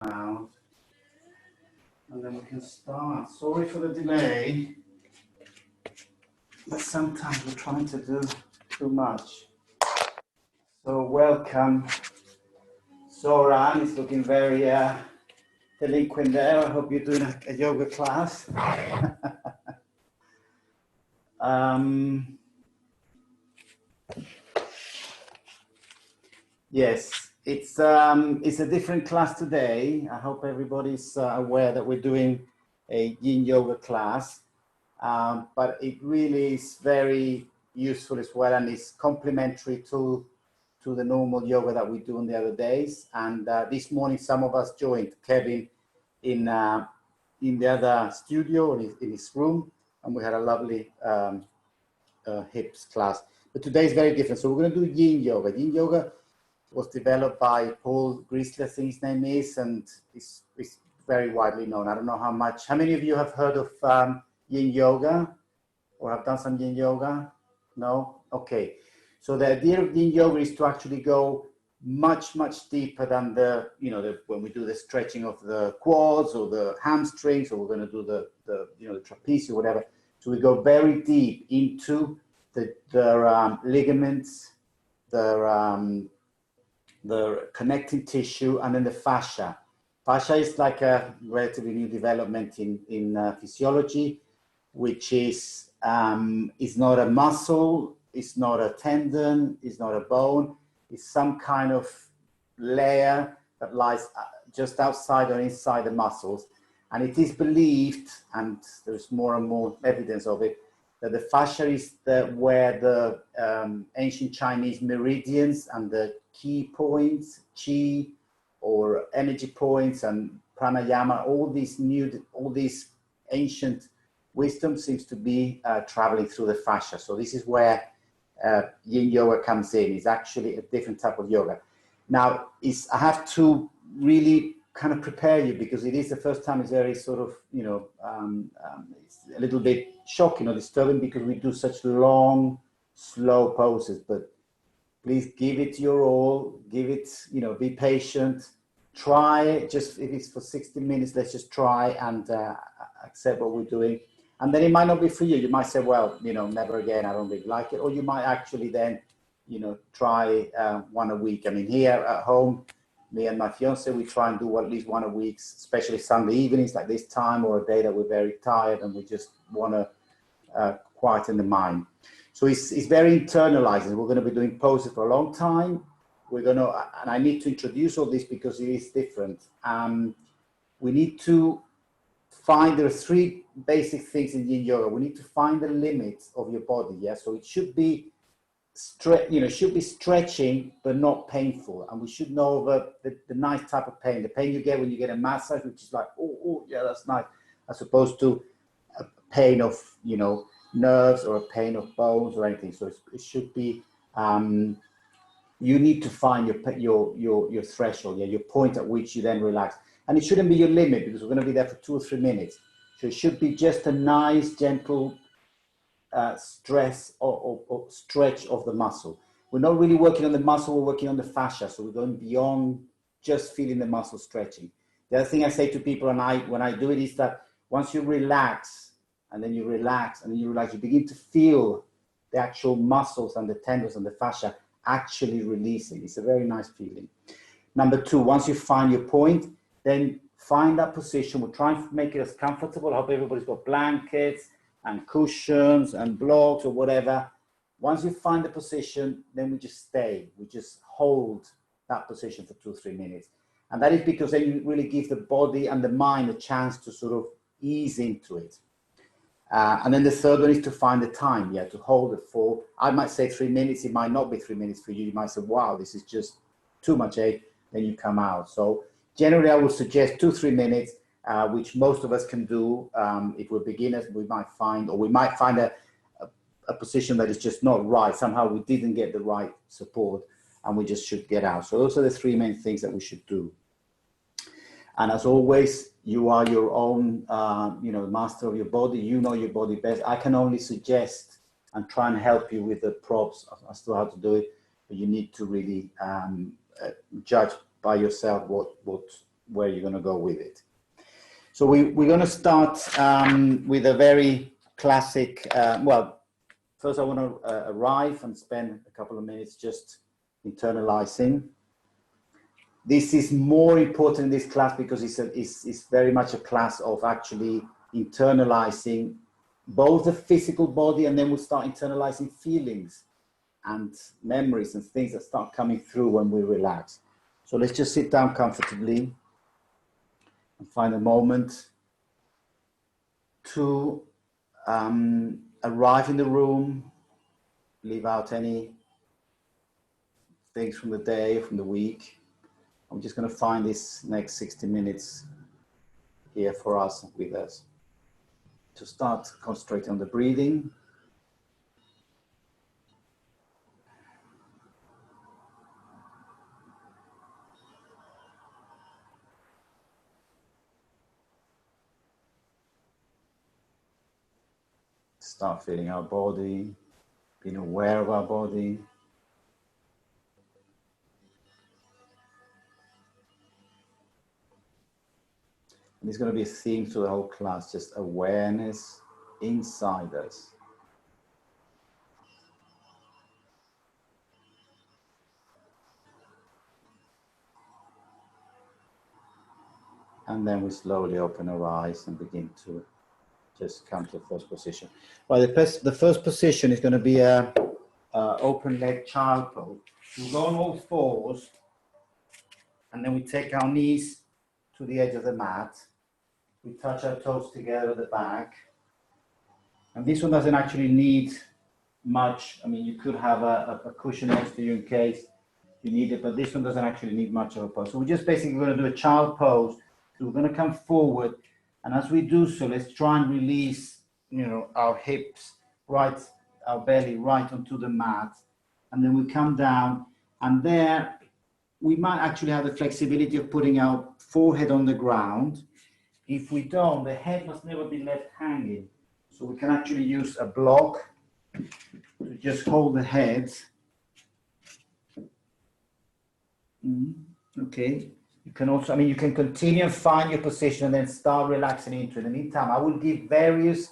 out, and then we can start. Sorry for the delay, but sometimes we're trying to do too much. So welcome. Soran is looking very delinquent there. I hope you're doing a yoga class. Yes, it's a different class today. I hope everybody's aware that we're doing a Yin Yoga class, but it really is very useful as well, and it's complementary to the normal yoga that we do on the other days. And this morning, some of us joined Kevin in the other studio in his room, and we had a lovely hips class. But today is very different. So we're going to do Yin Yoga. Yin Yoga was developed by Paul Griesler, I think his name is, and it's very widely known. I don't know how many of you have heard of Yin Yoga or have done some Yin Yoga? No? Okay. So the idea of Yin Yoga is to actually go much, much deeper than when we do the stretching of the quads or the hamstrings, or we're going to do the trapezius or whatever. So we go very deep into the ligaments, the connecting tissue, and then the fascia. Fascia is like a relatively new development in physiology, which is not a muscle, it's not a tendon, it's not a bone, it's some kind of layer that lies just outside or inside the muscles. And it is believed, and there's more and more evidence of it, that the fascia is where the ancient Chinese meridians and the key points, qi or energy points, and pranayama, all these ancient wisdom seems to be traveling through the fascia. So this is where Yin Yoga comes in. It's actually a different type of yoga. Now, I have to really kind of prepare you, because it is the first time. It's very sort of, it's a little bit shocking or disturbing because we do such long, slow poses. But please give it your all, give it, be patient, try, just if it's for 60 minutes, let's just try and accept what we're doing. And then it might not be for you. You might say, well, never again, I don't really like it. Or you might actually then, try one a week. I mean, here at home, me and my fiance, we try and do at least one a week, especially Sunday evenings like this time, or a day that we're very tired and we just want to quieten the mind. So it's very internalizing. We're going to be doing poses for a long time. And I need to introduce all this because it is different. We need to there are three basic things in Yin Yoga. We need to find the limits of your body. Yeah, so it should be stretching, but not painful. And we should know the nice type of pain, the pain you get when you get a massage, which is like, oh, yeah, that's nice, as opposed to a pain of, nerves or a pain of bones or anything. So it should be, you need to find your threshold, your point at which you then relax. And it shouldn't be your limit, because we're going to be there for 2 or 3 minutes. So it should be just a nice, gentle stress or stretch of the muscle. We're not really working on the muscle, we're working on the fascia. So we're going beyond just feeling the muscle stretching. The other thing I say to people when I do it is that once you relax, and then you relax, and then you relax, you begin to feel the actual muscles and the tendons and the fascia actually releasing. It's a very nice feeling. Number 2, once you find your point, then find that position. We'll try and make it as comfortable. I hope everybody's got blankets and cushions and blocks or whatever. Once you find the position, then we just stay. We just hold that position for 2 or 3 minutes. And that is because then you really give the body and the mind a chance to sort of ease into it. And then the third one is to find the time, to hold it for, I might say 3 minutes. It might not be 3 minutes for you. You might say, wow, this is just too much ache. Then you come out. So generally, I would suggest 2 or 3 minutes, which most of us can do. If we're beginners, we might find a position that is just not right. Somehow we didn't get the right support, and we just should get out. So those are the 3 main things that we should do. And as always, you are your own, master of your body. You know your body best. I can only suggest and try and help you with the props as to how to do it. But you need to really judge by yourself what where you're going to go with it. So we're going to start with a very classic, well, first I want to arrive and spend a couple of minutes just internalizing. This is more important in this class because it's very much a class of actually internalizing both the physical body, and then we'll start internalizing feelings and memories and things that start coming through when we relax. So let's just sit down comfortably and find a moment to arrive in the room, leave out any things from the day, from the week. I'm just going to find this next 60 minutes here for us, with us, to start concentrating on the breathing. Start feeling our body, being aware of our body. And there's going to be a theme through the whole class, just awareness inside us. And then we slowly open our eyes and begin to just come to the first position. Well, the first position is going to be a open leg child pose. We go on all fours, and then we take our knees to the edge of the mat. We touch our toes together at the back. And this one doesn't actually need much. I mean, you could have a cushion next to you in case you need it, but this one doesn't actually need much of a pose. So we're just basically going to do a child pose. So we're going to come forward, and as we do so, let's try and release, our hips, right, our belly right onto the mat, and then we come down, and there we might actually have the flexibility of putting our forehead on the ground. If we don't, the head must never be left hanging. So we can actually use a block to just hold the head. Okay. You can also, you can continue and find your position and then start relaxing into it. In the meantime, I will give there's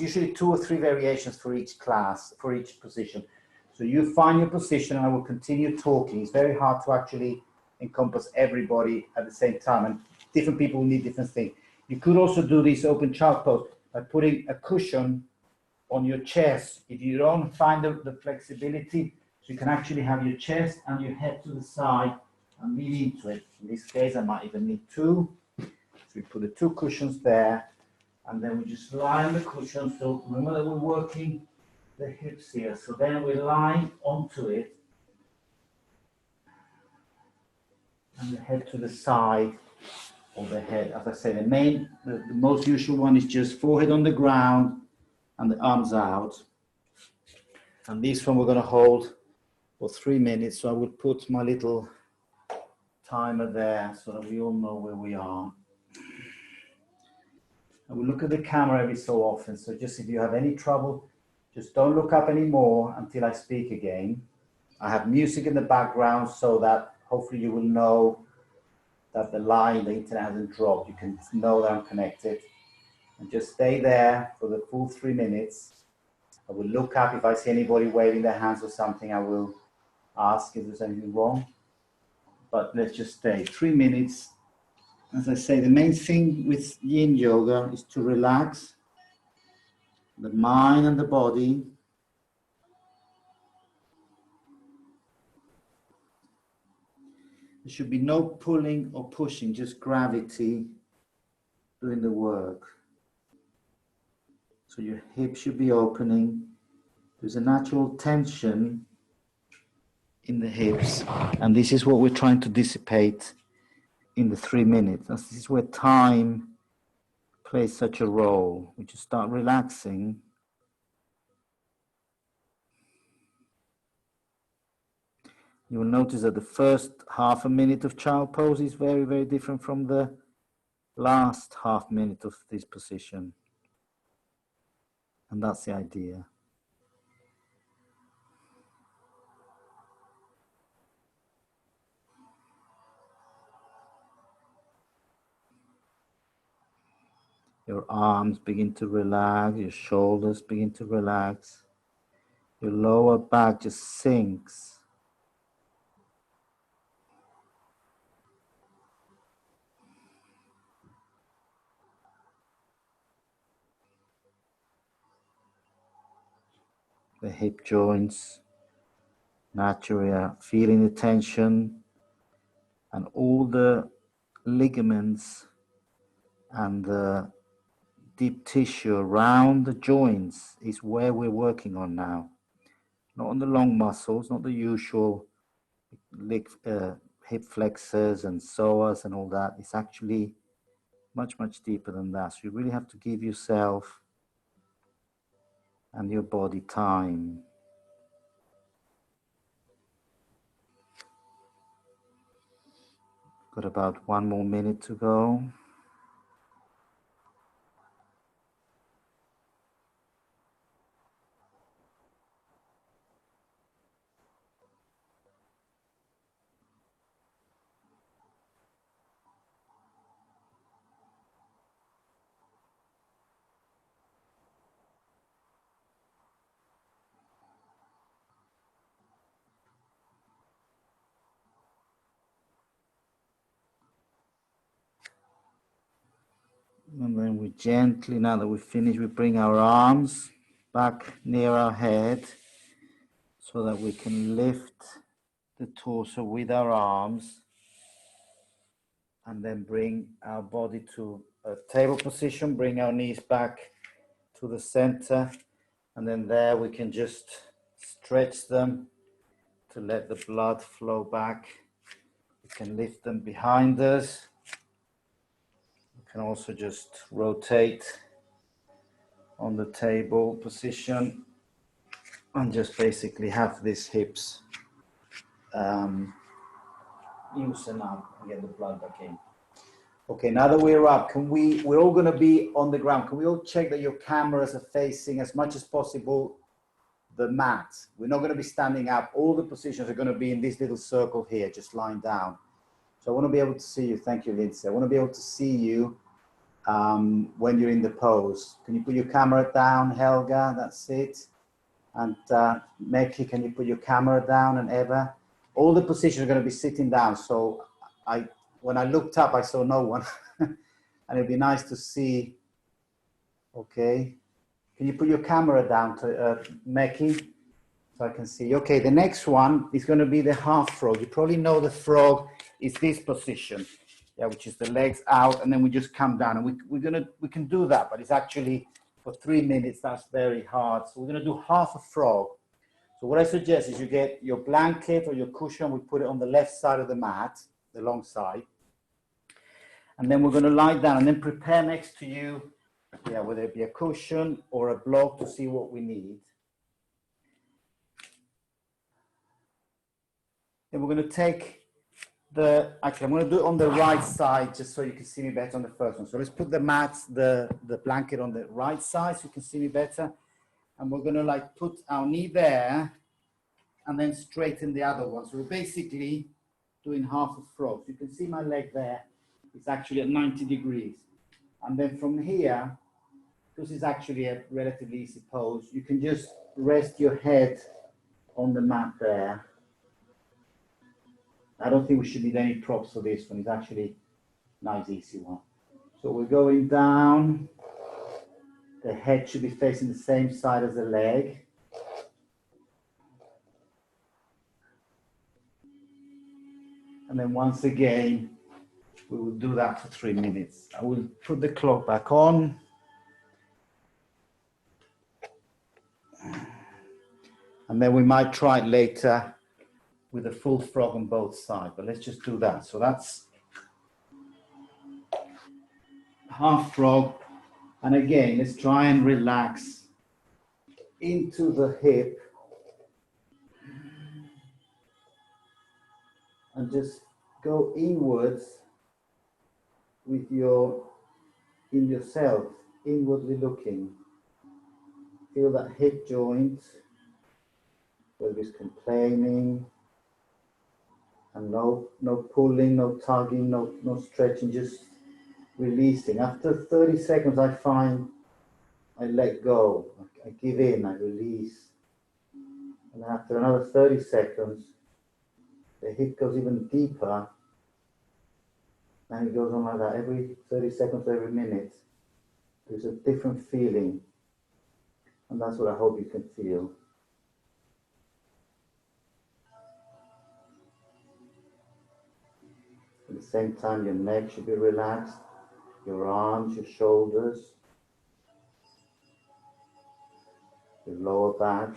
usually 2 or 3 variations for each class, for each position. So you find your position and I will continue talking. It's very hard to actually encompass everybody at the same time, and different people will need different things. You could also do this open child pose by putting a cushion on your chest. If you don't find the flexibility, so you can actually have your chest and your head to the side and lean into it. In this case, I might even need 2. So we put the 2 cushions there, and then we just lie on the cushion. So remember that we're working the hips here. So then we lie onto it, and the head to the side of the head. As I say, the most usual one is just forehead on the ground and the arms out. And this one we're going to hold for 3 minutes. So I will put my little timer there so that we all know where we are. I will look at the camera every so often. So just if you have any trouble, just don't look up anymore until I speak again. I have music in the background so that hopefully you will know that the internet hasn't dropped. You can know that I'm connected. And just stay there for the full 3 minutes. I will look up. If I see anybody waving their hands or something, I will ask if there's anything wrong. But let's just stay 3 minutes. As I say, the main thing with Yin Yoga is to relax the mind and the body. There should be no pulling or pushing, just gravity doing the work. So your hips should be opening. There's a natural tension in the hips, and this is what we're trying to dissipate in the 3 minutes. This is where time plays such a role. We just start relaxing. You will notice that the first half a minute of child pose is very, very different from the last half minute of this position. And that's the idea. Your arms begin to relax, your shoulders begin to relax, your lower back just sinks. The hip joints naturally are feeling the tension, and all the ligaments and the deep tissue around the joints is where we're working on now. Not on the long muscles, not the usual hip flexors and psoas and all that. It's actually much, much deeper than that. So you really have to give yourself and your body time. Got about 1 more minute to go. And then we gently, now that we've finished, we bring our arms back near our head so that we can lift the torso with our arms and then bring our body to a table position, bring our knees back to the center, and then there we can just stretch them to let the blood flow back. We can lift them behind us. We can also just rotate on the table position and just basically have these hips loosen up and get the blood back in. Okay, now that we're up, we're all going to be on the ground. Can we all check that your cameras are facing as much as possible the mat? We're not going to be standing up. All the positions are going to be in this little circle here, just lying down. So I want to be able to see you. Thank you, Lindsay. I want to be able to see you when you're in the pose. Can you put your camera down, Helga? That's it. And Meki, can you put your camera down, and Eva? All the positions are going to be sitting down. So when I looked up, I saw no one. And it'd be nice to see. Okay. Can you put your camera down, to Meki, so I can see? Okay, the next one is going to be the half frog. You probably know the frog is this position, yeah, which is the legs out, and then we just come down. And we can do that, but it's actually for 3 minutes. That's very hard. So we're going to do half a frog. So what I suggest is you get your blanket or your cushion. We put it on the left side of the mat, the long side, and then we're going to lie down and then prepare next to you. Yeah, whether it be a cushion or a block to see what we need. Then we're going to take actually I'm going to do it on the right side just so you can see me better on the first one. So let's put the the blanket on the right side so you can see me better. And we're going to like put our knee there and then straighten the other one. So we're basically doing half a frog. So you can see my leg there. It's actually at 90 degrees. And then from here, this is actually a relatively easy pose. You can just rest your head on the mat there. I don't think we should need any props for this one. It's actually a nice, easy one. So we're going down. The head should be facing the same side as the leg. And then once again, we will do that for 3 minutes. I will put the clock back on. And then we might try it later with a full frog on both sides, but let's just do that. So that's half frog. And again, let's try and relax into the hip and just go inwards with in yourself, inwardly looking. Feel that hip joint, whether it's complaining, and no pulling, no tugging, no stretching, just releasing. After 30 seconds, I find I let go, I give in, I release. And after another 30 seconds, the hip goes even deeper, and it goes on like that every 30 seconds, every minute. There's a different feeling, and that's what I hope you can feel. At the same time, your neck should be relaxed, your arms, your shoulders, your lower back.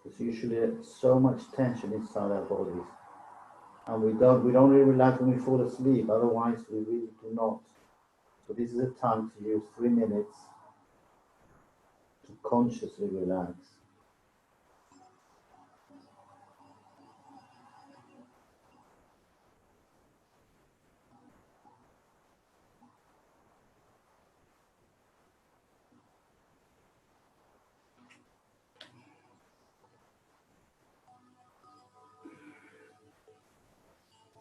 There's usually so much tension inside our bodies, and we don't really relax when we fall asleep. Otherwise, we really do not. So this is a time to use 3 minutes to consciously relax.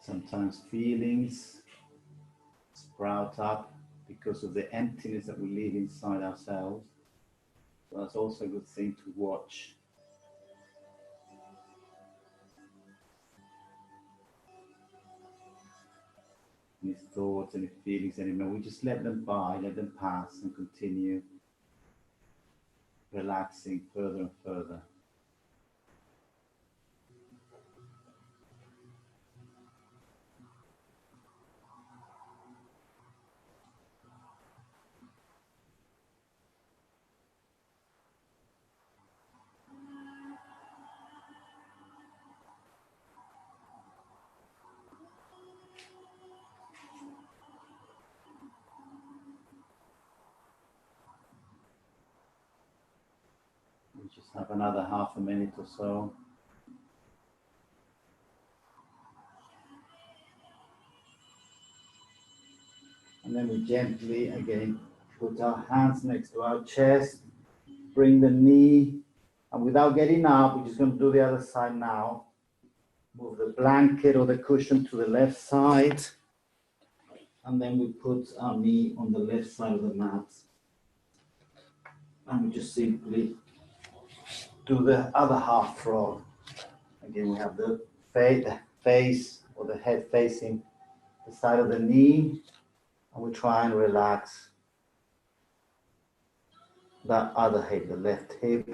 Sometimes feelings sprout up because of the emptiness that we leave inside ourselves. So that's also a good thing to watch. Any thoughts, any feelings anymore, we just let them by, let them pass, and continue relaxing further and further. We just have another half a minute or so. And then we gently, again, put our hands next to our chest, bring the knee, and without getting up, we're just going to do the other side now. Move the blanket or the cushion to the left side, and then we put our knee on the left side of the mat. And we just simply do the other half frog. Again, we have the face or the head facing the side of the knee, and we try and relax that other hip, the left hip.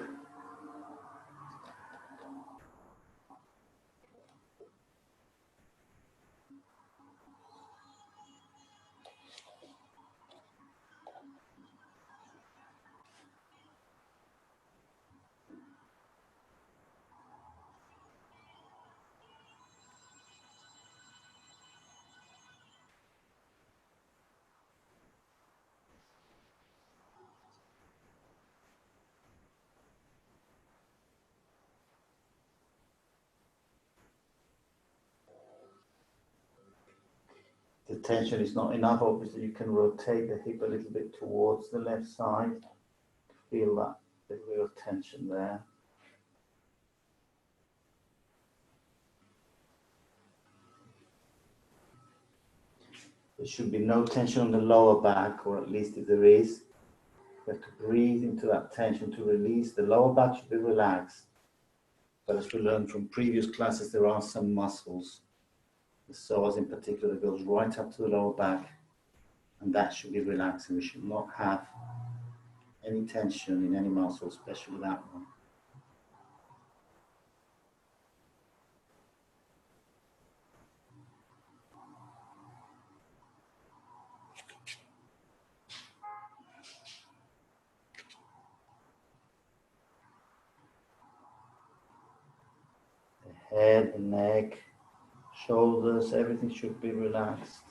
The tension is not enough, obviously you can rotate the hip a little bit towards the left side. Feel that little bit of tension there. There should be no tension on the lower back, or at least if there is, you have to breathe into that tension to release. The lower back should be relaxed. But as we learned from previous classes, there are some muscles, the psoas in particular, that goes right up to the lower back, and that should be relaxed. And we should not have any tension in any muscle, especially that one. The head, the neck, shoulders, everything should be relaxed.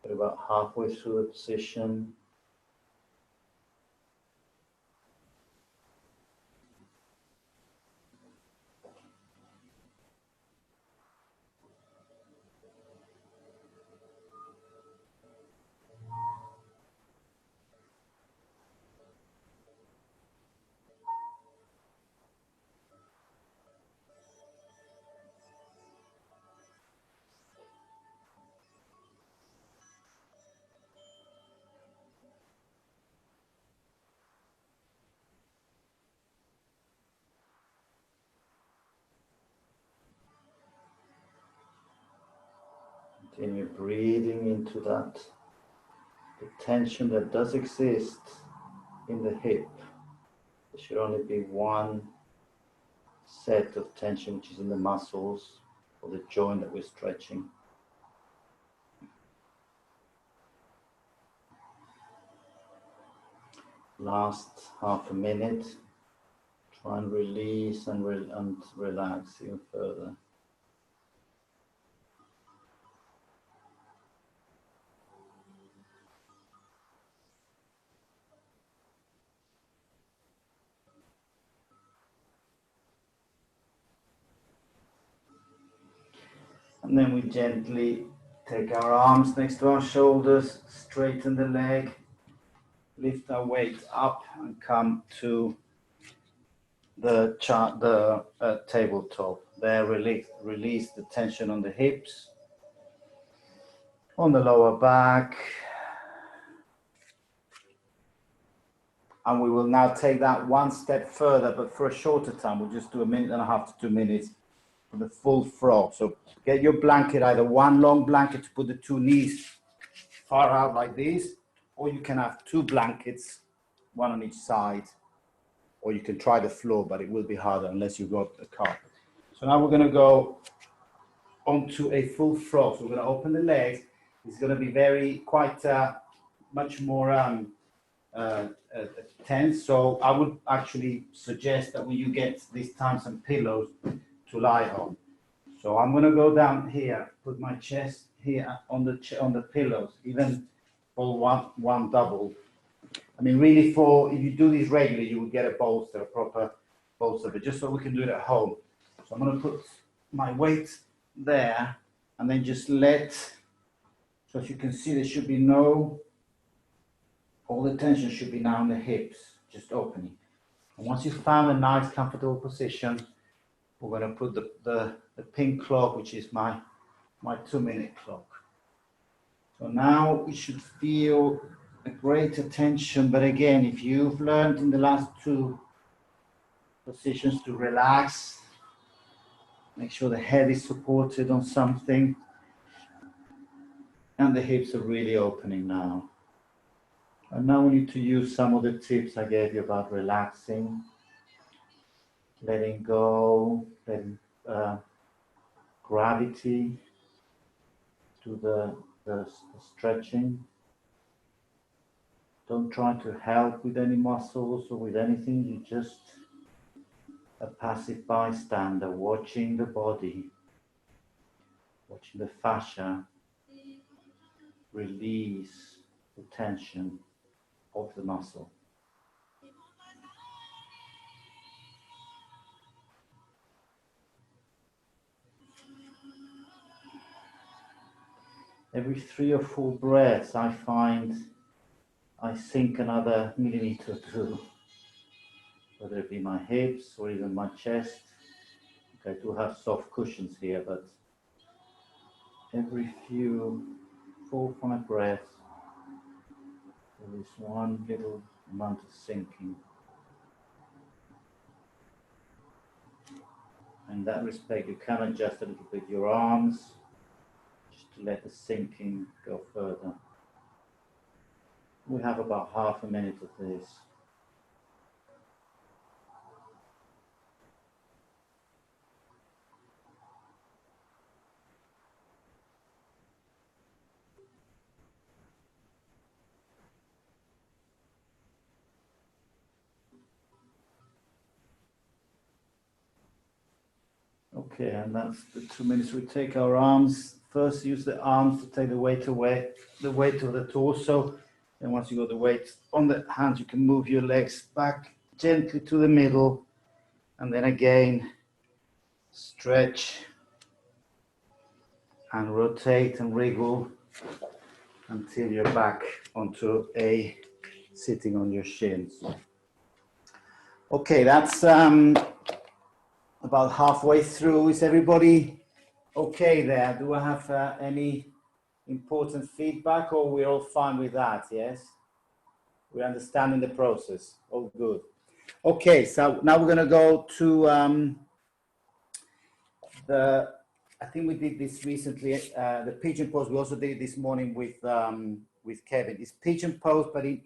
We're about halfway through the position. Continue breathing into that, the tension that does exist in the hip. There should only be one set of tension, which is in the muscles or the joint that we're stretching. Last half a minute. Try and release and relax even further. And then we gently take our arms next to our shoulders, straighten the leg, lift our weight up and come to the tabletop. There, release the tension on the hips, on the lower back. And we will now take that one step further, but for a shorter time. We'll just do 1.5 to 2 minutes for the full frog. So get your blanket, either one long blanket to put the two knees far out like this, or you can have two blankets, one on each side, or you can try the floor, but it will be harder unless you've got a carpet. So now we're going to go onto a full frog. So we're going to open the legs. It's going to be quite much more tense. So I would actually suggest that when you get this time some pillows to lie on. So I'm going to go down here, put my chest here on the pillows, even for one double. I mean, really, if you do this regularly, you will get a bolster, a proper bolster, but just so we can do it at home. So I'm going to put my weight there and then just so as you can see, there should be all the tension should be now in the hips, just opening. And once you've found a nice, comfortable position, we're going to put the pink clock, which is my 2-minute clock. So now we should feel a greater tension, but again, if you've learned in the last 2 positions to relax, make sure the head is supported on something, and the hips are really opening now. And now we need to use some of the tips I gave you about relaxing, letting go, letting gravity to the stretching. Don't try to help with any muscles or with anything. You're just a passive bystander, watching the body, watching the fascia release the tension of the muscle. Every 3 or 4 breaths, I find I sink another millimeter or 2, whether it be my hips or even my chest. I do have soft cushions here, but every 4 or 5 breaths, there is one little amount of sinking. In that respect, you can adjust a little bit your arms, just to let the sinking go further. We have about half a minute of this. Okay, and that's the 2 minutes. We take our arms, first use the arms to take the weight away, the weight of the torso. And once you got the weight on the hands, you can move your legs back gently to the middle. And then again, stretch and rotate and wriggle until you're back onto sitting on your shins. Okay, that's about halfway through. Is everybody okay there? Do I have any important feedback, or we're all fine with that? Yes, we're understanding the process. Oh, good. Okay, so now we're going to go to I think we did this recently. The pigeon pose. We also did it this morning with Kevin. It's pigeon pose, but in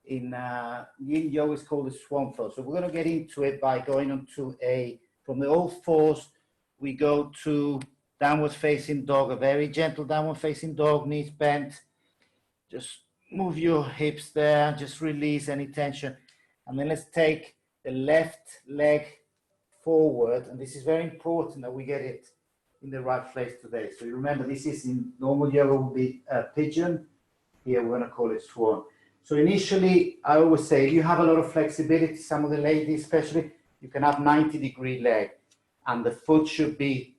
Yin Yoga it's called the swan pose. So we're going to get into it by going on to from the all fours, we go to downward facing dog, a very gentle downward facing dog, knees bent. Just move your hips there, just release any tension. And then let's take the left leg forward. And this is very important that we get it in the right place today. So you remember, this is in normal yoga will be a pigeon. Here we're going to call it swan. So initially, I always say, if you have a lot of flexibility, some of the ladies especially, you can have 90-degree leg, and the foot should be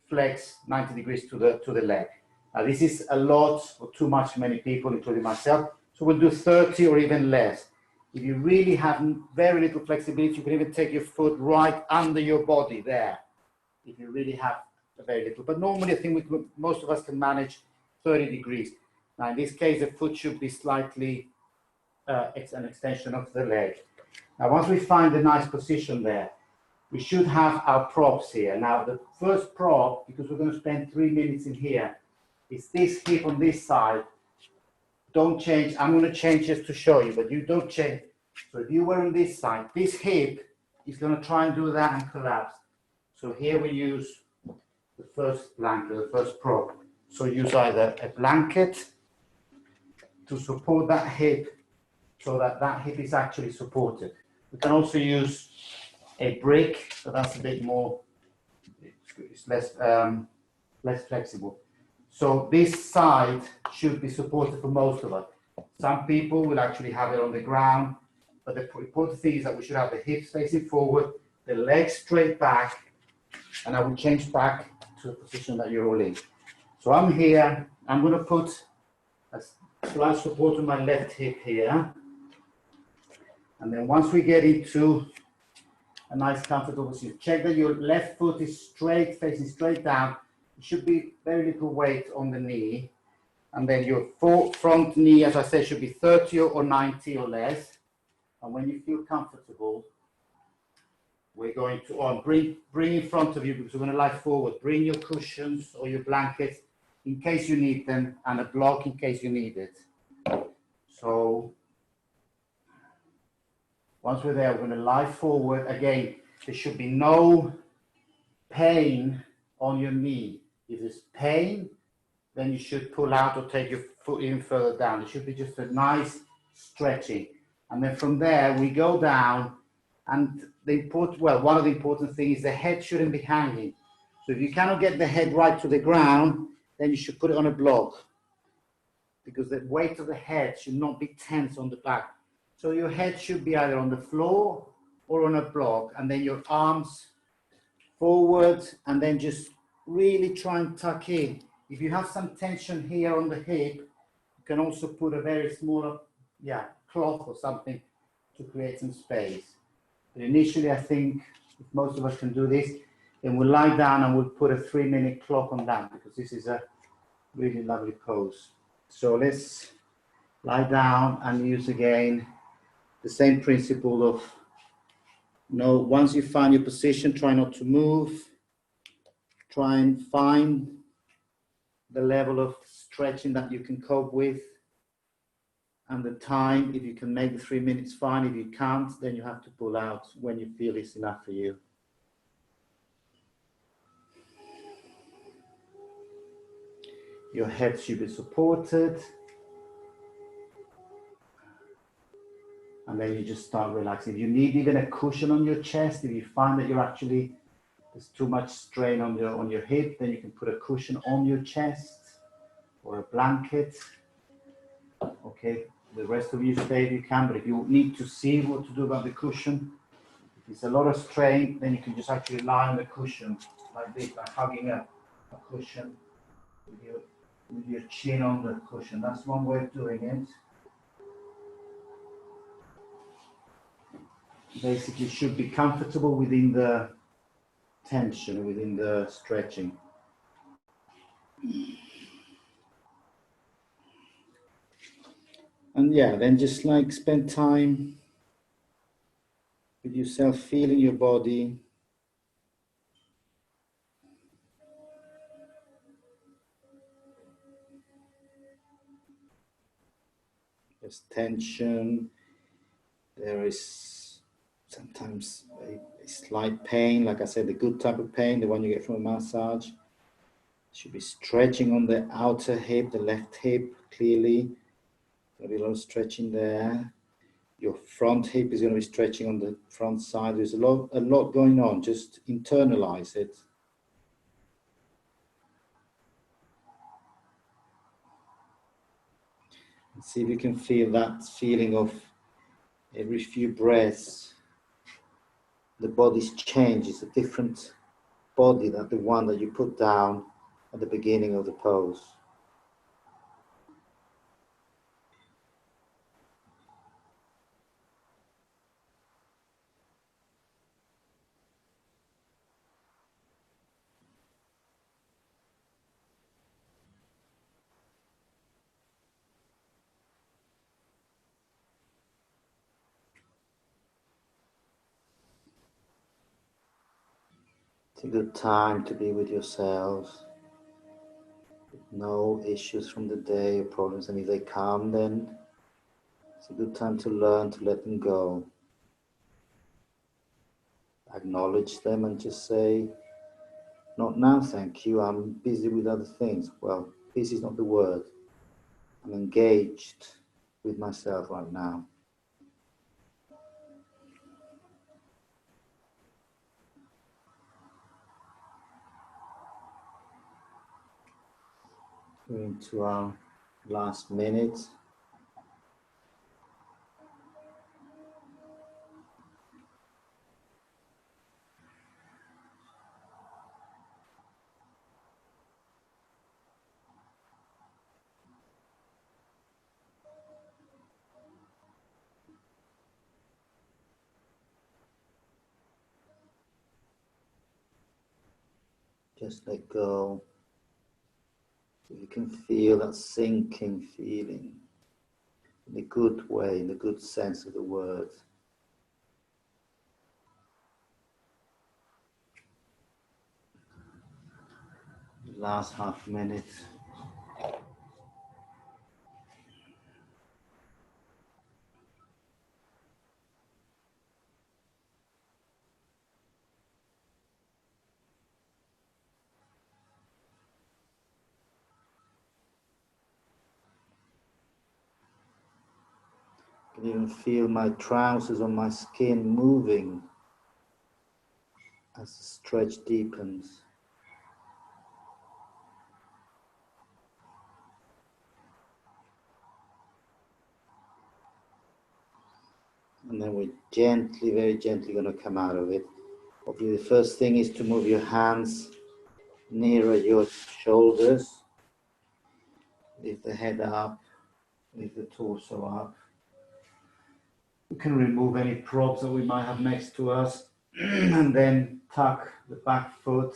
flexed 90 degrees to the leg. Now this is a lot or too much for many people, including myself. So we'll do 30 or even less. If you really have very little flexibility, you can even take your foot right under your body there, if you really have very little. But normally, I think most of us can manage 30 degrees. Now in this case, the foot should be slightly it's an extension of the leg. Now, once we find a nice position there, we should have our props here. Now, the first prop, because we're going to spend 3 minutes in here, is this hip on this side. Don't change. I'm going to change just to show you, but you don't change. So if you were on this side, this hip is going to try and do that and collapse. So here we use the first blanket, the first prop. So use either a blanket to support that hip, so that that hip is actually supported. We can also use a brick, so that's a bit more, it's less flexible. So this side should be supported for most of us. Some people will actually have it on the ground, but the important thing is that we should have the hips facing forward, the legs straight back, and I will change back to the position that you're all in. So I'm here, I'm going to put a slight support on my left hip here. And then once we get into a nice comfortable position, check that your left foot is straight, facing straight down. It should be very little weight on the knee. And then your front knee, as I said, should be 30 or 90 or less. And when you feel comfortable, we're going to bring in front of you, because we're going to lie forward. Bring your cushions or your blankets in case you need them, and a block in case you need it. So once we're there, we're going to lie forward. Again, there should be no pain on your knee. If there's pain, then you should pull out or take your foot even further down. It should be just a nice stretching. And then from there, we go down. And one of the important things is the head shouldn't be hanging. So if you cannot get the head right to the ground, then you should put it on a block, because the weight of the head should not be tense on the back. So your head should be either on the floor or on a block, and then your arms forward, and then just really try and tuck in. If you have some tension here on the hip, you can also put a very small cloth or something to create some space. But initially, I think if most of us can do this, then we'll lie down and we'll put a 3-minute clock on that, because this is a really lovely pose. So let's lie down and use again the same principle of, once you find your position, try not to move. Try and find the level of stretching that you can cope with, and the time. If you can make the 3 minutes, fine. If you can't, then you have to pull out when you feel it's enough for you. Your head should be supported. And then you just start relaxing. If you need even a cushion on your chest, if you find that there's too much strain on your hip, then you can put a cushion on your chest or a blanket. Okay, the rest of you stay if you can, but if you need to see what to do about the cushion, if it's a lot of strain, then you can just actually lie on the cushion like this, like hugging a cushion with your chin on the cushion. That's one way of doing it. Basically, should be comfortable within the tension, within the stretching. And then just spend time with yourself, feeling your body. There's tension. There is sometimes a slight pain, like I said, the good type of pain, the one you get from a massage. Should be stretching on the outer hip, the left hip, clearly. There'll be a lot of stretching there. Your front hip is going to be stretching on the front side. There's a lot going on. Just internalize it. And see if you can feel that feeling of every few breaths, the body's change. It's a different body than the one that you put down at the beginning of the pose. It's a good time to be with yourselves. No issues from the day or problems, and if they come, then it's a good time to learn to let them go. Acknowledge them and just say, not now, thank you, I'm busy with other things. Well, busy is not the word. I'm engaged with myself right now. We're into our last minute. Just let go. You can feel that sinking feeling in a good way, in the good sense of the word. Last half minute. I can even feel my trousers on my skin moving as the stretch deepens. And then we're gently, very gently going to come out of it. Obviously, the first thing is to move your hands nearer your shoulders. Lift the head up, lift the torso up. We can remove any props that we might have next to us and then tuck the back foot.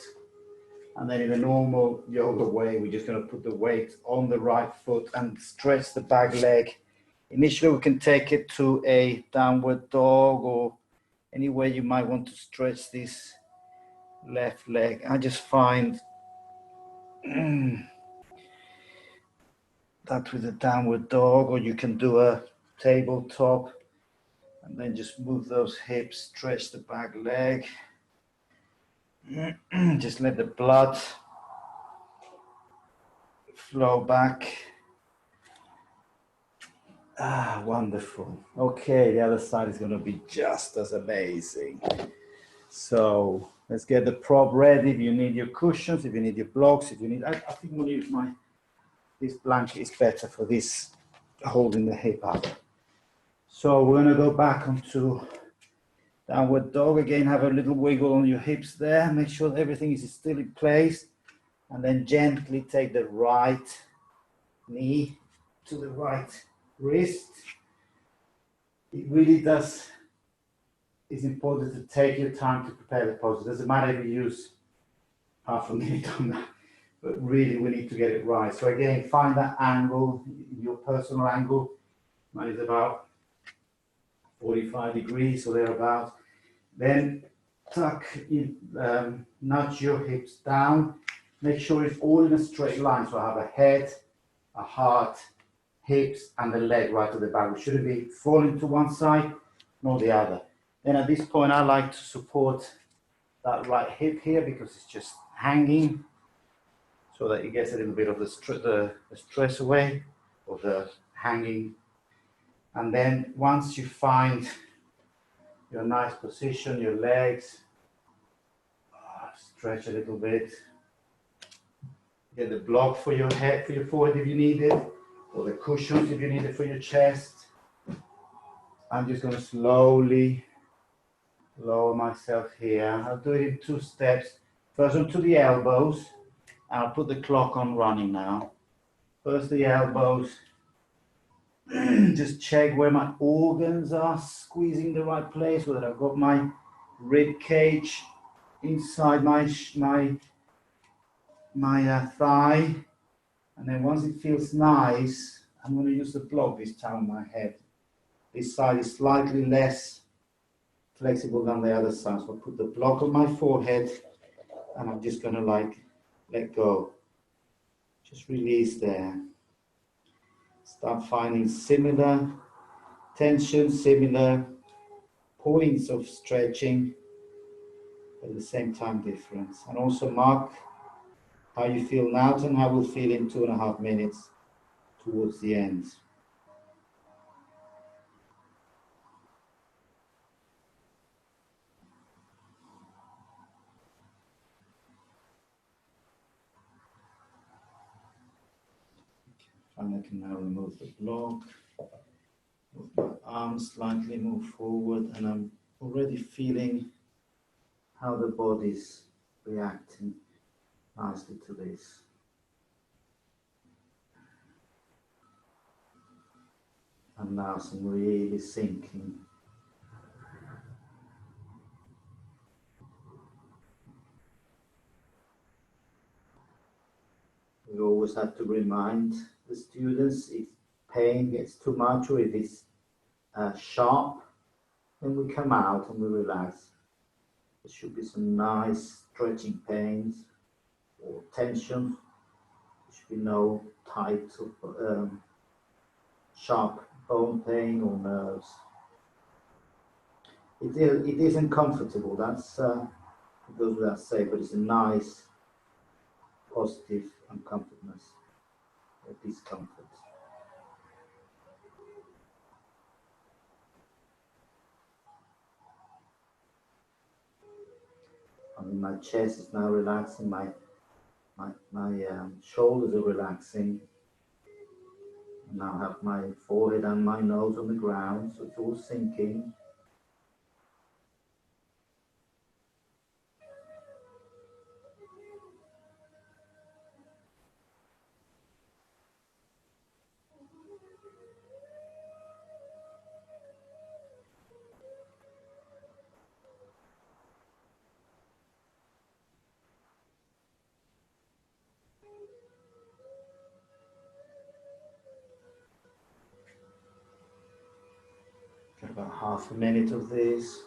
And then in the normal yoga way, we're just going to put the weight on the right foot and stretch the back leg. Initially, we can take it to a downward dog or any way you might want to stretch this left leg. I just find that with a downward dog, or you can do a tabletop and then just move those hips, stretch the back leg. Just let the blood flow back. Ah, wonderful. Okay, the other side is going to be just as amazing. So let's get the prop ready. If you need your cushions, if you need your blocks, if you need, I think we'll use this blanket is better for this, holding the hip up. So we're going to go back onto downward dog. Again, have a little wiggle on your hips there. Make sure that everything is still in place. And then gently take the right knee to the right wrist. It really does, it's important to take your time to prepare the pose. It doesn't matter if you use half a minute on that, but really we need to get it right. So again, find that angle, your personal angle. Mine is about 45 degrees or thereabouts. Then tuck in, nudge your hips down. Make sure it's all in a straight line. So I have a head, a heart, hips and the leg right to the back. We shouldn't be falling to one side nor the other. Then at this point, I like to support that right hip here because it's just hanging, so that it gets a little bit of the stress away, of the hanging. And then once you find your nice position, your legs, stretch a little bit. Get the block for your head, for your forehead if you need it, or the cushions if you need it for your chest. I'm just going to slowly lower myself here. I'll do it in 2 steps. First onto the elbows, and I'll put the clock on running now. First the elbows. Just check where my organs are squeezing the right place, whether I've got my rib cage inside my thigh. And then once it feels nice, I'm going to use the block this time on my head. This side is slightly less flexible than the other side. So I'll put the block on my forehead, and I'm just going to let go. Just release there. Start finding similar tension, similar points of stretching, but at the same time difference. And also mark how you feel now and how we'll feel in 2.5 minutes towards the end. And I can now remove the block, move my arms slightly, move forward, and I'm already feeling how the body's reacting nicely to this. And now some really sinking. We always have to remind the students, if pain gets too much or if it's sharp, then we come out and we relax. There should be some nice stretching pains or tension. There should be no tight or sharp bone pain or nerves. It isn't comfortable, that's it goes without saying, but it's a nice positive uncomfortableness or discomfort. I mean, my chest is now relaxing, my shoulders are relaxing. I now have my forehead and my nose on the ground, so it's all sinking. Got about half a minute of this.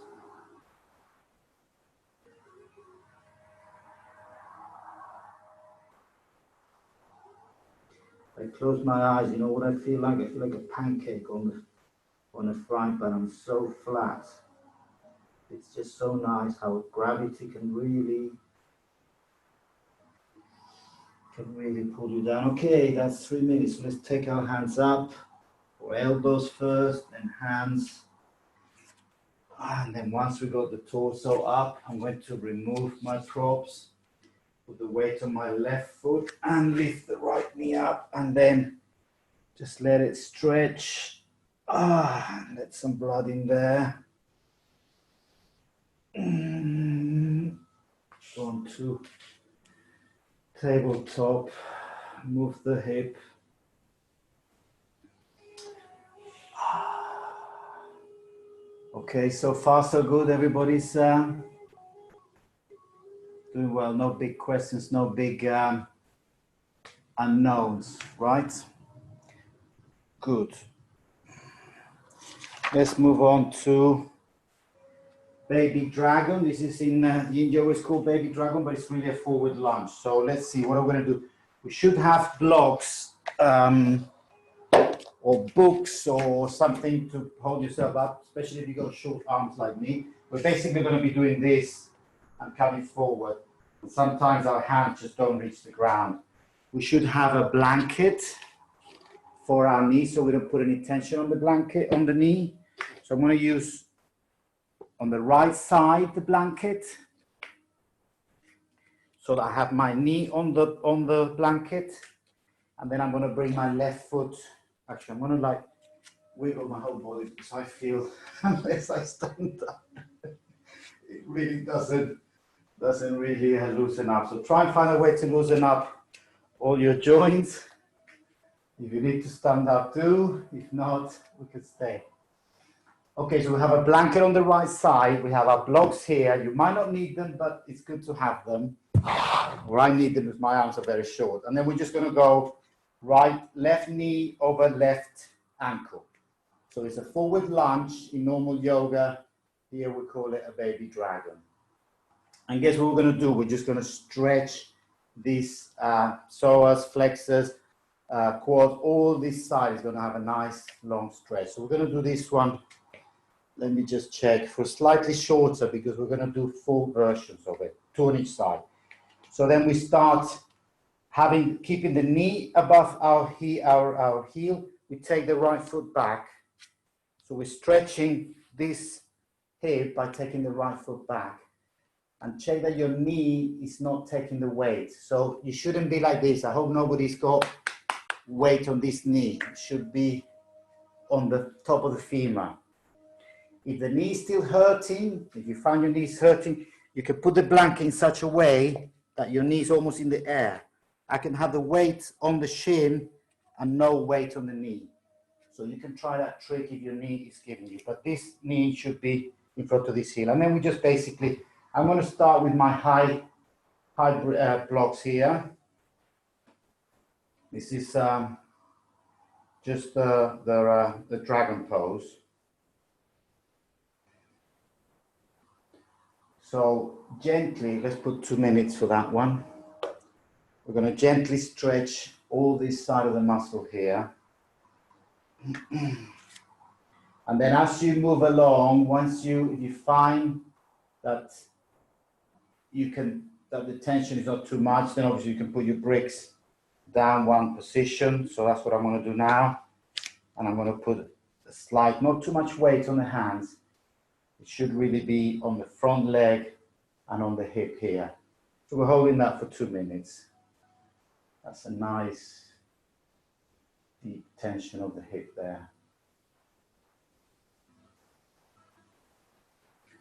I close my eyes, you know what I feel like? I feel like a pancake on a frying pan. I'm so flat. It's just so nice how gravity can really pull you down. Okay, that's 3 minutes. So let's take our hands up, or elbows first, then hands. And then once we got the torso up, I'm going to remove my props, put the weight on my left foot and lift the right knee up, and then just let it stretch. Let some blood in there. Go on to tabletop, move the hip. Okay, so far so good. Everybody's doing well. No big questions, no big unknowns, right? Good. Let's move on to Baby Dragon. This is in Yin Yoga, it's called Baby Dragon, but it's really a forward lunge. So let's see what I'm going to do. We should have blocks or books or something to hold yourself up, especially if you've got short arms like me. We're basically going to be doing this and coming forward. And sometimes our hands just don't reach the ground. We should have a blanket for our knee so we don't put any tension on the blanket, on the knee. So I'm going to use on the right side the blanket so that I have my knee on the blanket. And then I'm going to bring my left foot. Actually, I'm going to like wiggle my whole body because I feel unless I stand up, it really doesn't really loosen up. So try and find a way to loosen up all your joints. If you need to stand up too, if not, we can stay. Okay, so we have a blanket on the right side. We have our blocks here. You might not need them, but it's good to have them. Or I need them because my arms are very short. And then we're just going to go left knee over left ankle. So it's a forward lunge in normal yoga. Here we call it a baby dragon. And guess what we're going to do? We're just going to stretch these psoas, flexors, quad. All this side is going to have a nice long stretch. So we're going to do this one. Let me just check for slightly shorter because we're going to do full versions of it, 2 on each side. So then we start keeping the knee above our heel. We take the right foot back. So we're stretching this hip by taking the right foot back. And check that your knee is not taking the weight. So you shouldn't be like this. I hope nobody's got weight on this knee. It should be on the top of the femur. If the knee is still hurting, if you find your knee is hurting, you can put the blanket in such a way that your knee is almost in the air. I can have the weight on the shin and no weight on the knee. So you can try that trick if your knee is giving you. But this knee should be in front of this heel. And then we just basically, I'm going to start with my high blocks here. This is just the dragon pose. So gently, let's put 2 minutes for that one. We're going to gently stretch all this side of the muscle here. And then as you move along, if you find that that the tension is not too much, then obviously you can put your bricks down one position. So that's what I'm going to do now. And I'm going to put a slight, not too much weight on the hands. It should really be on the front leg and on the hip here. So we're holding that for 2 minutes. That's a nice deep tension of the hip there.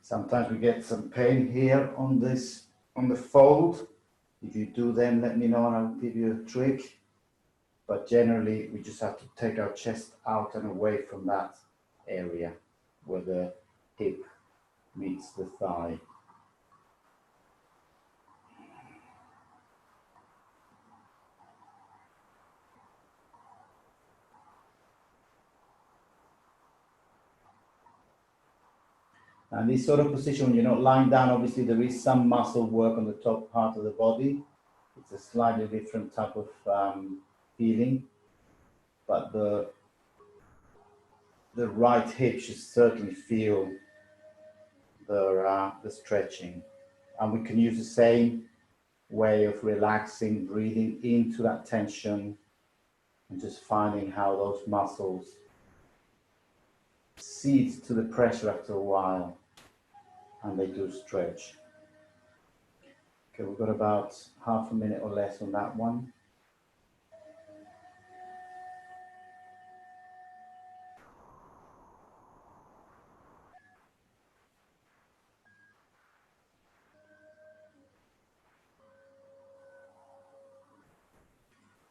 Sometimes we get some pain here on the fold. If you do, then let me know and I'll give you a trick. But generally, we just have to take our chest out and away from that area where the hip meets the thigh. And this sort of position, when you're not lying down, obviously there is some muscle work on the top part of the body. It's a slightly different type of feeling, but the right hip should certainly feel the stretching. And we can use the same way of relaxing, breathing into that tension and just finding how those muscles cede to the pressure after a while, and they do stretch. Okay, we've got about half a minute or less on that one.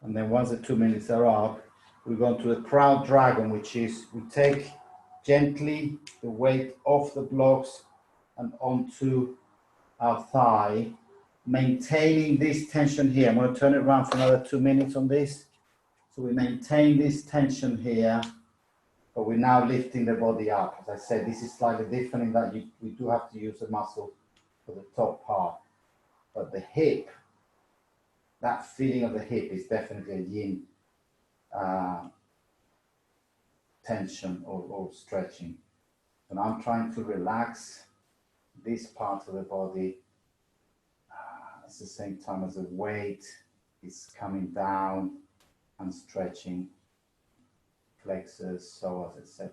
And then once the 2 minutes are up, we go to the proud dragon, which is we take gently the weight off the blocks and onto our thigh, maintaining this tension here. I'm going to turn it around for another 2 minutes on this. So we maintain this tension here, but we're now lifting the body up. As I said, this is slightly different in that we do have to use the muscle for the top part, but the hip, that feeling of the hip is definitely a yin tension or stretching. And I'm trying to relax this part of the body at the same time as the weight is coming down and stretching flexors, psoas, etc.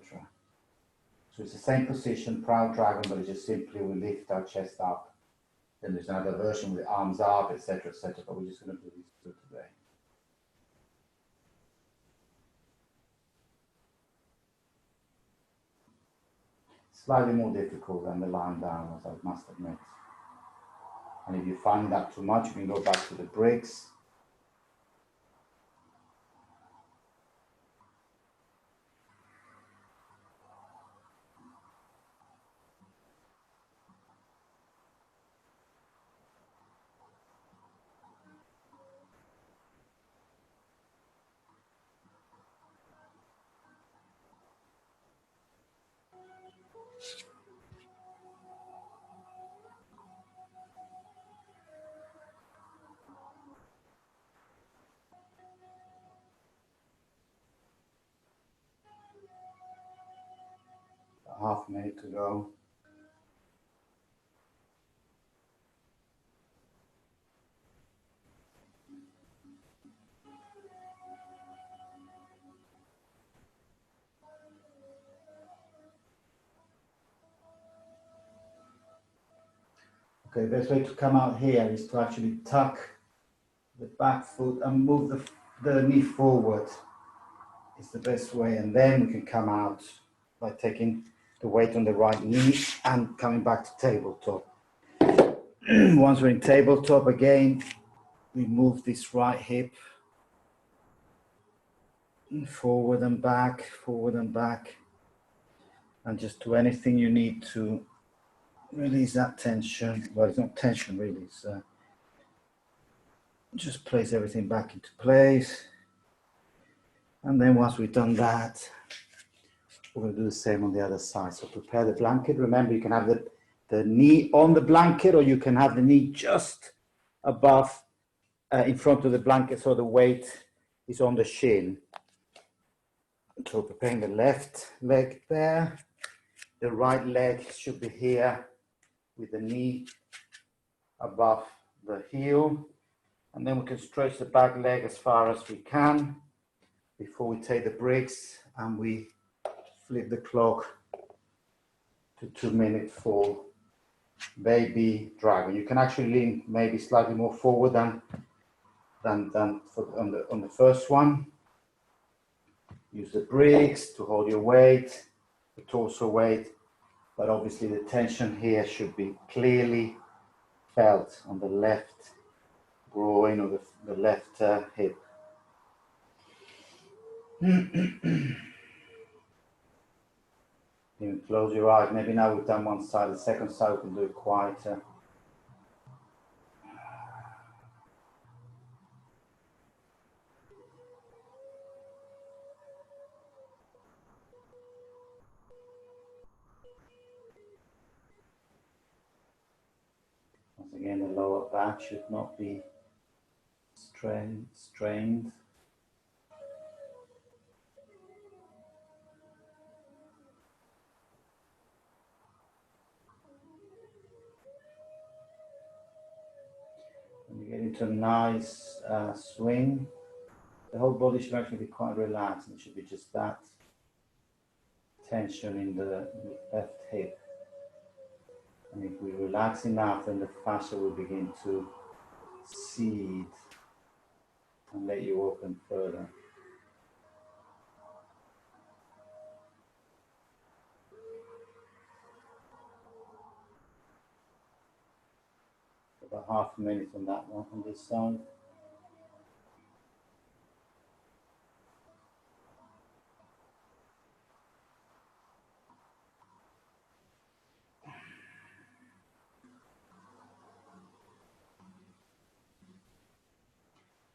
So it's the same position, proud dragon, but it just simply we lift our chest up. Then there's another version with the arms up, etc., etc. But we're just going to do these two today. Slightly more difficult than the lying down, as I must admit. And if you find that too much, you can go back to the bricks. Half a minute to go. Okay, the best way to come out here is to actually tuck the back foot and move the knee forward. It's the best way, and then we can come out by taking the weight on the right knee and coming back to tabletop. Once we're in tabletop again, we move this right hip forward and back, and just do anything you need to release that tension. Well, it's not tension really, it's just place everything back into place. And then once we've done that, we're going to do the same on the other side. So prepare the blanket. Remember, you can have the knee on the blanket, or you can have the knee just above, in front of the blanket, so the weight is on the shin. So preparing the left leg there. The right leg should be here with the knee above the heel. And then we can stretch the back leg as far as we can before we take the bricks and we flip the clock to 2 minutes for baby dragon. You can actually lean maybe slightly more forward than on the first one. Use the bricks to hold your weight, the torso weight, but obviously the tension here should be clearly felt on the left groin or the left hip. You can close your eyes. Maybe now we've done one side, the second side we can do it quieter. Once again, the lower back should not be strained. When you get into a nice swing, the whole body should actually be quite relaxed. It should be just that tension in the left hip. And if we relax enough, then the fascia will begin to seed and let you open further. About half a minute on that one on this side.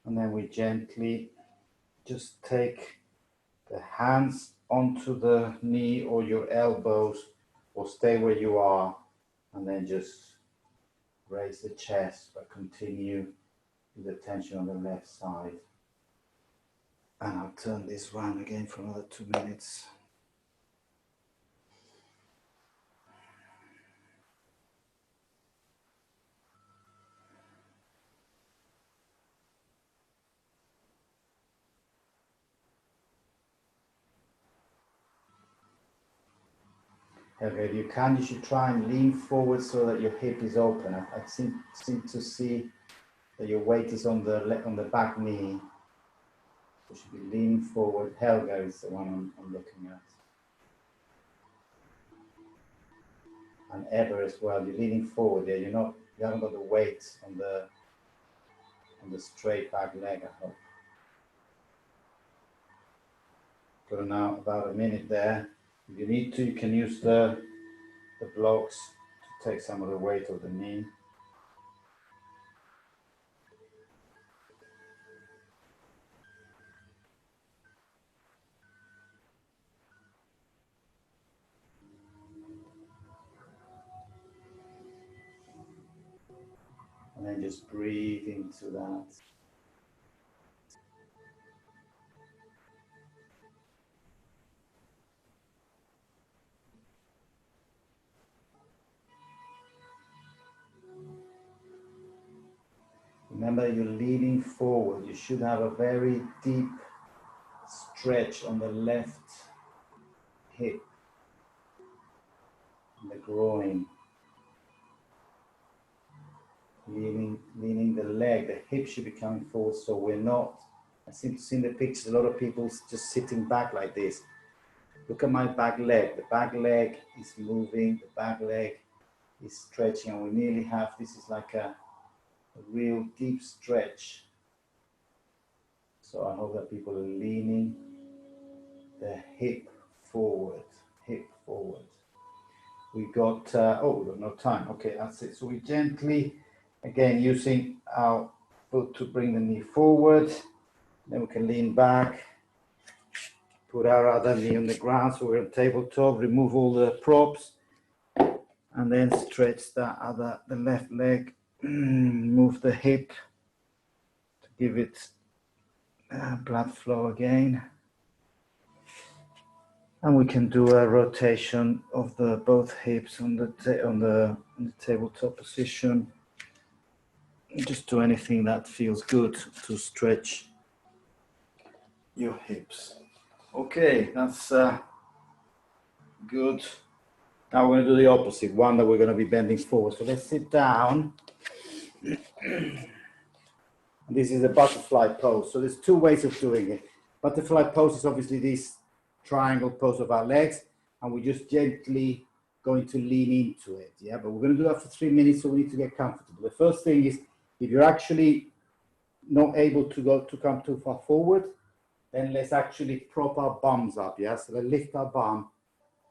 And then we gently just take the hands onto the knee or your elbows, or stay where you are, and then just raise the chest, but continue with the tension on the left side. And I'll turn this round again for another 2 minutes. Helga, if you can, you should try and lean forward so that your hip is open. I seem to see that your weight is on the back knee. You should be leaning forward. Helga is the one I'm looking at. And Ever as well. You're leaning forward there. You haven't got the weight on the straight back leg, I hope. Got now about a minute there. If you need to, you can use the blocks to take some of the weight of the knee. And then just breathe into that. Remember, you're leaning forward. You should have a very deep stretch on the left hip, the groin. Leaning the leg, the hip should be coming forward, so we're not, I seem to see in the pictures a lot of people just sitting back like this. Look at my back leg. The back leg is moving, the back leg is stretching, and we nearly have, this is like a real deep stretch. So I hope that people are leaning the hip forward, We got, we've got no time. Okay, that's it. So we gently, again, using our foot to bring the knee forward. Then we can lean back, put our other knee on the ground so we're on tabletop, remove all the props, and then stretch the left leg, move the hip to give it blood flow again. And we can do a rotation of both hips on the tabletop position. Just do anything that feels good to stretch your hips. Okay, that's good. Now we're going to do the opposite one, that we're going to be bending forward. So let's sit down. This is a butterfly pose. So there's two ways of doing it. Butterfly pose is obviously this triangle pose of our legs, and we're just gently going to lean into it. Yeah, but we're going to do that for 3 minutes, so we need to get comfortable. The first thing is, if you're actually not able to come too far forward, then let's actually prop our bums up. Yeah, so let's lift our bum.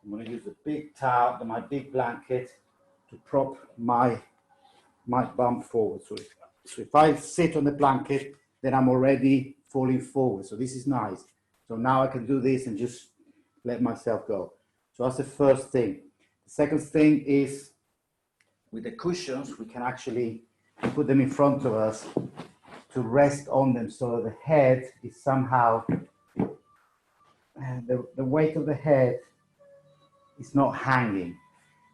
I'm going to use a big towel, my big blanket, to prop my bum forward. So if I sit on the blanket, then I'm already falling forward. So this is nice. So now I can do this and just let myself go. So that's the first thing. The second thing is, with the cushions, we can actually put them in front of us to rest on them, so the head is somehow, the weight of the head is not hanging.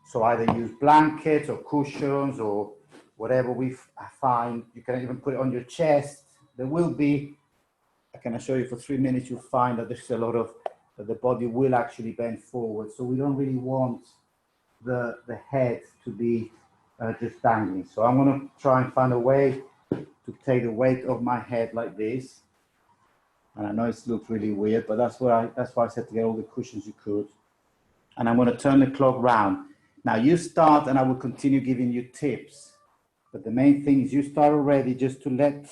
So either use blankets or cushions or whatever we find. You can even put it on your chest. There will be, I can assure you, for 3 minutes, you'll find that there's a lot of, that the body will actually bend forward. So we don't really want the head to be just dangling. So I'm going to try and find a way to take the weight of my head like this. And I know it looks really weird, but that's why I said to get all the cushions you could. And I'm going to turn the clock round. Now you start, and I will continue giving you tips. But the main thing is you start already, just to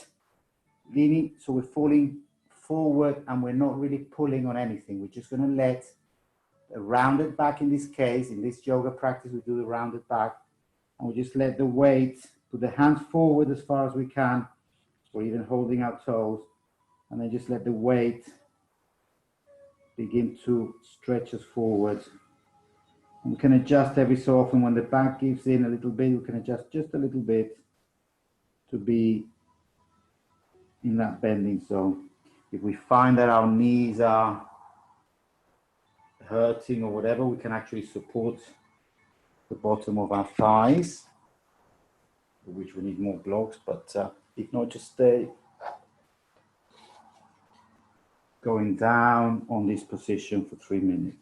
leaning, so we're falling forward and we're not really pulling on anything. We're just going to let a rounded back, in this case, in this yoga practice, we do the rounded back, and we just let the weight, put the hands forward as far as we can, or even holding our toes, and then just let the weight begin to stretch us forward. And we can adjust every so often when the back gives in a little bit. We can adjust just a little bit to be in that bending zone. If we find that our knees are hurting or whatever, we can actually support the bottom of our thighs, for which we need more blocks, but if not, just stay going down on this position for 3 minutes.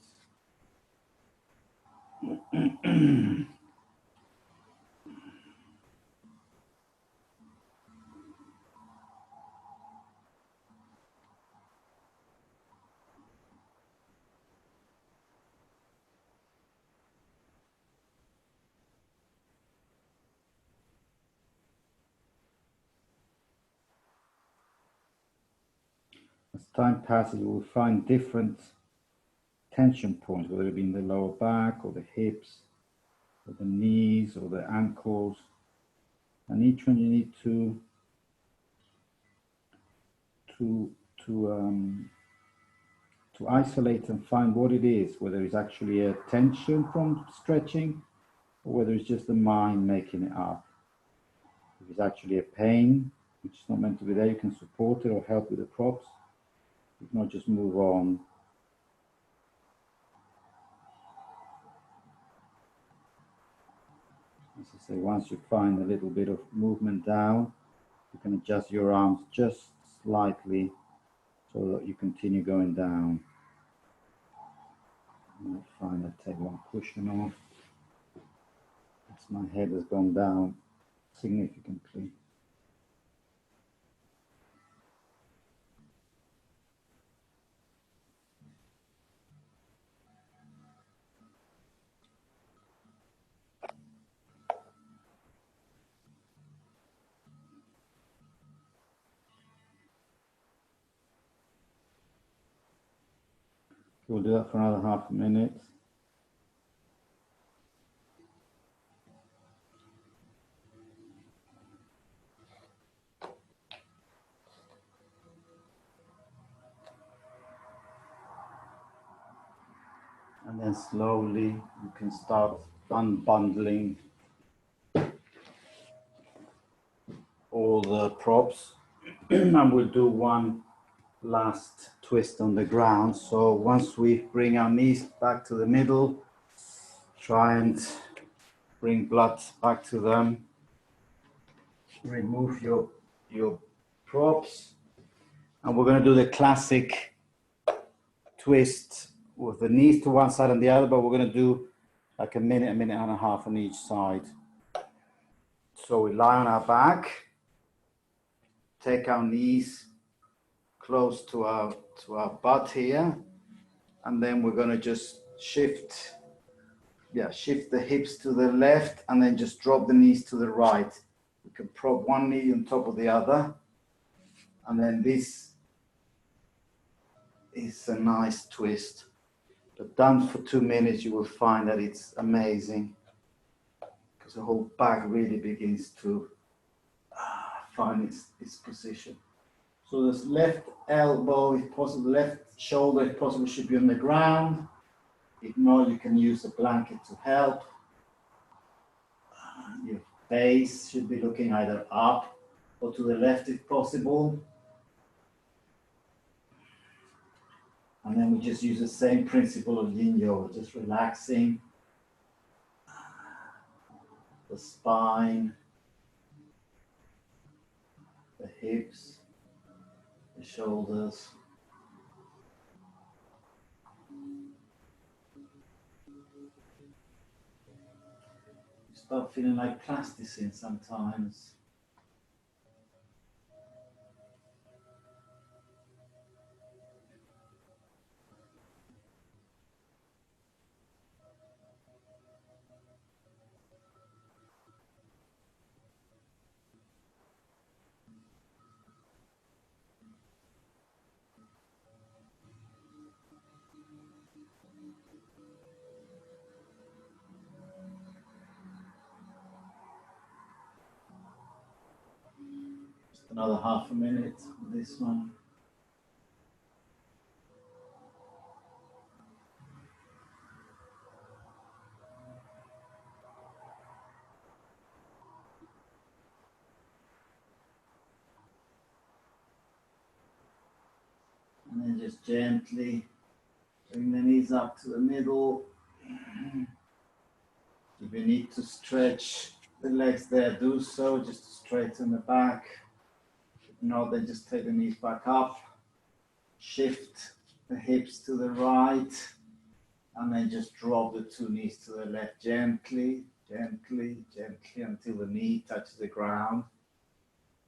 As time passes, you will find different tension points, whether it be in the lower back or the hips or the knees or the ankles. And each one you need to isolate and find what it is, whether it's actually a tension from stretching or whether it's just the mind making it up. If it's actually a pain, which is not meant to be there, you can support it or help with the props. If not, just move on. As I say, once you find a little bit of movement down, you can adjust your arms just slightly so that you continue going down. And I find I take one cushion off, as my head has gone down significantly. We'll do that for another half a minute. And then slowly you can start unbundling all the props. And we'll do one last twist on the ground. So once we bring our knees back to the middle, try and bring blood back to them. Remove your props. And we're going to do the classic twist with the knees to one side and the other, but we're going to do like a minute and a half on each side. So we lie on our back, take our knees close to our butt here, and then we're going to just shift the hips to the left and then just drop the knees to the right. We can prop one knee on top of the other, and then this is a nice twist. But done for 2 minutes, you will find that it's amazing because the whole back really begins to find its position. So this left elbow, if possible, left shoulder, if possible, should be on the ground. If not, you can use a blanket to help. Your face should be looking either up or to the left if possible. And then we just use the same principle of Yin Yoga, just relaxing the spine, the hips, the shoulders. You start feeling like plasticine sometimes. Another half a minute with this one. And then just gently bring the knees up to the middle. If you need to stretch the legs there, do so, just to straighten the back. If not, then just take the knees back up. Shift the hips to the right. And then just drop the two knees to the left gently, gently, gently until the knee touches the ground.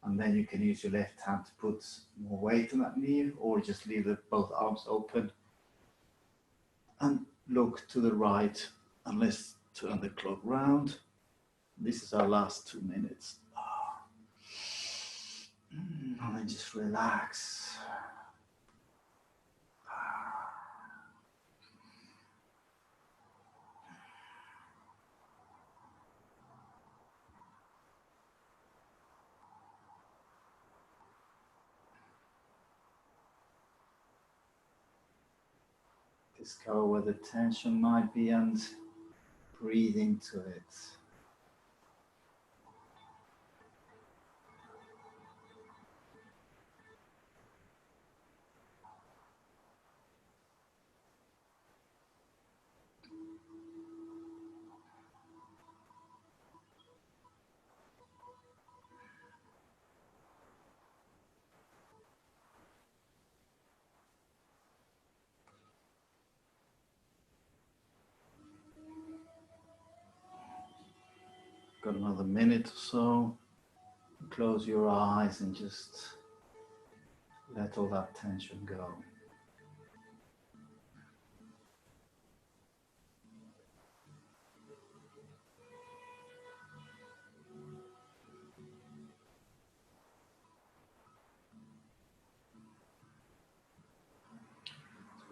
And then you can use your left hand to put more weight on that knee, or just leave both arms open and look to the right, and let's turn the clock round. This is our last 2 minutes. And then just relax. Discover where the tension might be and breathe into it. Got another minute or so. Close your eyes and just let all that tension go.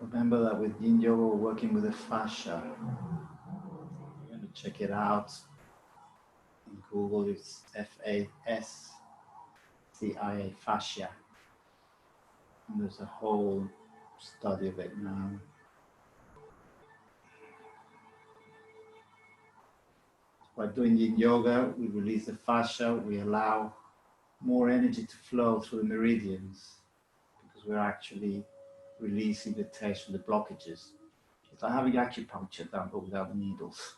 Remember that with Yin Yoga, we're working with the fascia. You're going to check it out in Google. It's Fascia, fascia. And there's a whole study of it now. By doing Yin Yoga, we release the fascia, we allow more energy to flow through the meridians, because we're actually releasing the tension, the blockages. It's like having acupuncture done, but without the needles.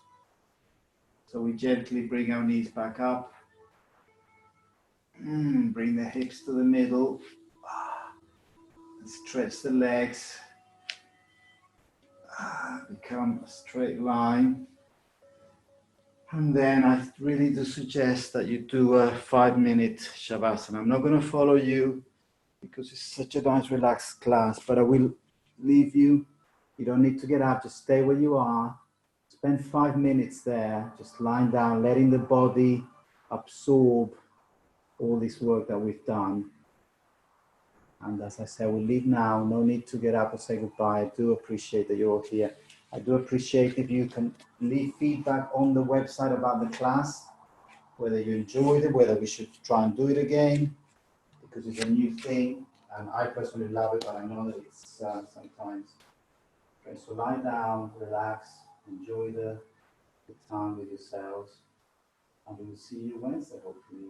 So we gently bring our knees back up. Bring the hips to the middle. And stretch the legs. Become a straight line. And then I really do suggest that you do a 5-minute Shavasana. I'm not going to follow you because it's such a nice relaxed class, but I will leave you. You don't need to get up, just stay where you are. Spend 5 minutes there, just lying down, letting the body absorb all this work that we've done. And as I said, we'll leave now. No need to get up or say goodbye. I do appreciate that you're all here. I do appreciate if you can leave feedback on the website about the class, whether you enjoyed it, whether we should try and do it again, because it's a new thing. And I personally love it, but I know that it's sometimes. Okay, so lie down, relax, enjoy the time with yourselves. And we will see you Wednesday, hopefully.